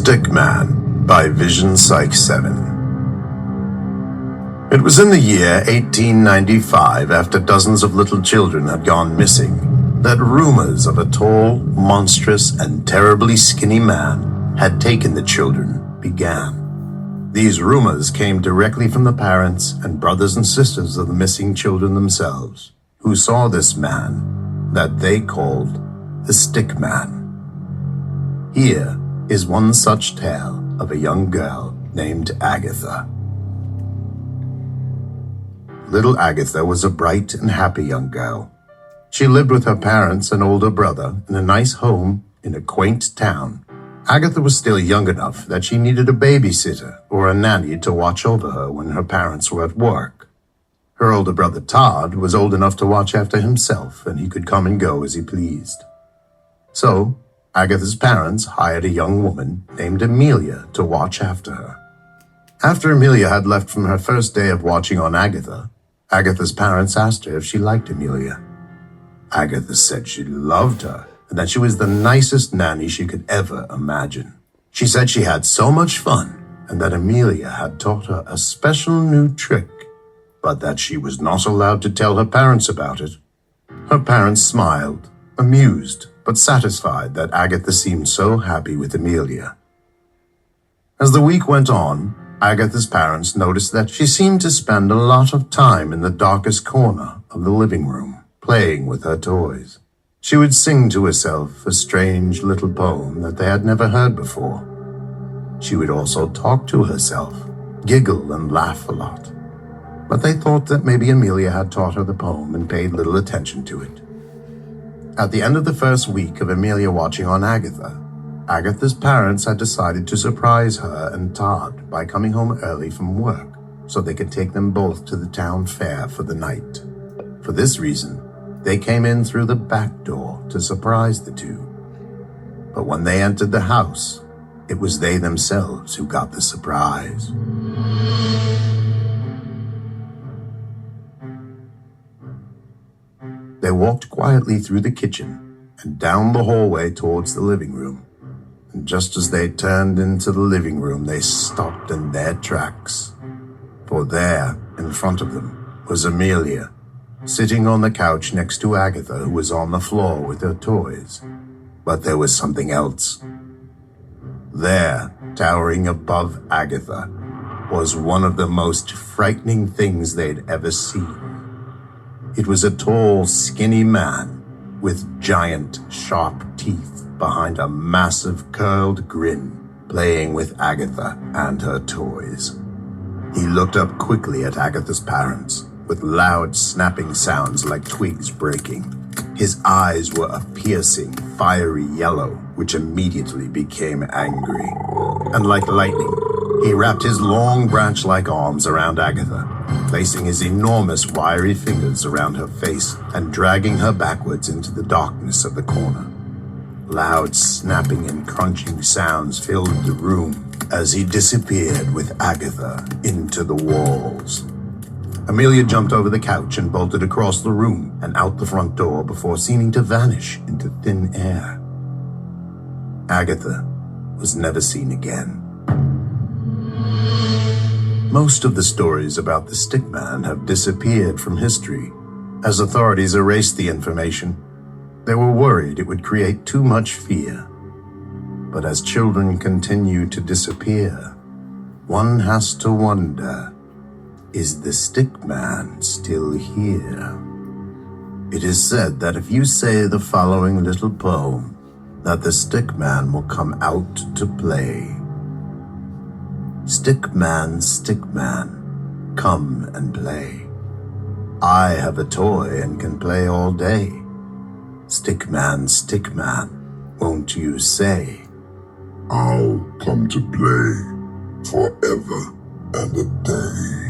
Stickman by Vision Psych 7. It was in the year 1895, after dozens of little children had gone missing, that rumors of a tall, monstrous, and terribly skinny man had taken the children began. These rumors came directly from the parents and brothers and sisters of the missing children themselves, who saw this man that they called the Stickman. Here is one such tale of a young girl named Agatha. Little Agatha was a bright and happy young girl. She lived with her parents and older brother in a nice home in a quaint town. Agatha was still young enough that she needed a babysitter or a nanny to watch over her when her parents were at work. Her older brother Todd was old enough to watch after himself, and he could come and go as he pleased. So, Agatha's parents hired a young woman named Amelia to watch after her. After Amelia had left from her first day of watching on Agatha, Agatha's parents asked her if she liked Amelia. Agatha said she loved her and that she was the nicest nanny she could ever imagine. She said she had so much fun and that Amelia had taught her a special new trick, but that she was not allowed to tell her parents about it. Her parents smiled, amused, but satisfied that Agatha seemed so happy with Amelia. As the week went on, Agatha's parents noticed that she seemed to spend a lot of time in the darkest corner of the living room, playing with her toys. She would sing to herself a strange little poem that they had never heard before. She would also talk to herself, giggle and laugh a lot. But they thought that maybe Amelia had taught her the poem and paid little attention to it. At the end of the first week of Amelia watching on Agatha, Agatha's parents had decided to surprise her and Todd by coming home early from work so they could take them both to the town fair for the night. For this reason, they came in through the back door to surprise the two. But when they entered the house, it was they themselves who got the surprise. They walked quietly through the kitchen and down the hallway towards the living room. And just as they turned into the living room, they stopped in their tracks. For there, in front of them, was Amelia, sitting on the couch next to Agatha, who was on the floor with her toys. But there was something else. There, towering above Agatha, was one of the most frightening things they'd ever seen. It was a tall, skinny man with giant, sharp teeth behind a massive, curled grin, playing with Agatha and her toys. He looked up quickly at Agatha's parents, with loud, snapping sounds like twigs breaking. His eyes were a piercing, fiery yellow, which immediately became angry. And like lightning, he wrapped his long, branch-like arms around Agatha, placing his enormous, wiry fingers around her face and dragging her backwards into the darkness of the corner. Loud snapping and crunching sounds filled the room as he disappeared with Agatha into the walls. Amelia jumped over the couch and bolted across the room and out the front door before seeming to vanish into thin air. Agatha was never seen again. Most of the stories about the Stickman have disappeared from history. As authorities erased the information, they were worried it would create too much fear. But as children continue to disappear, one has to wonder, is the Stickman still here? It is said that if you say the following little poem, that the Stickman will come out to play. Stickman, Stickman, come and play. I have a toy and can play all day. Stickman, Stickman, won't you say? I'll come to play forever and a day.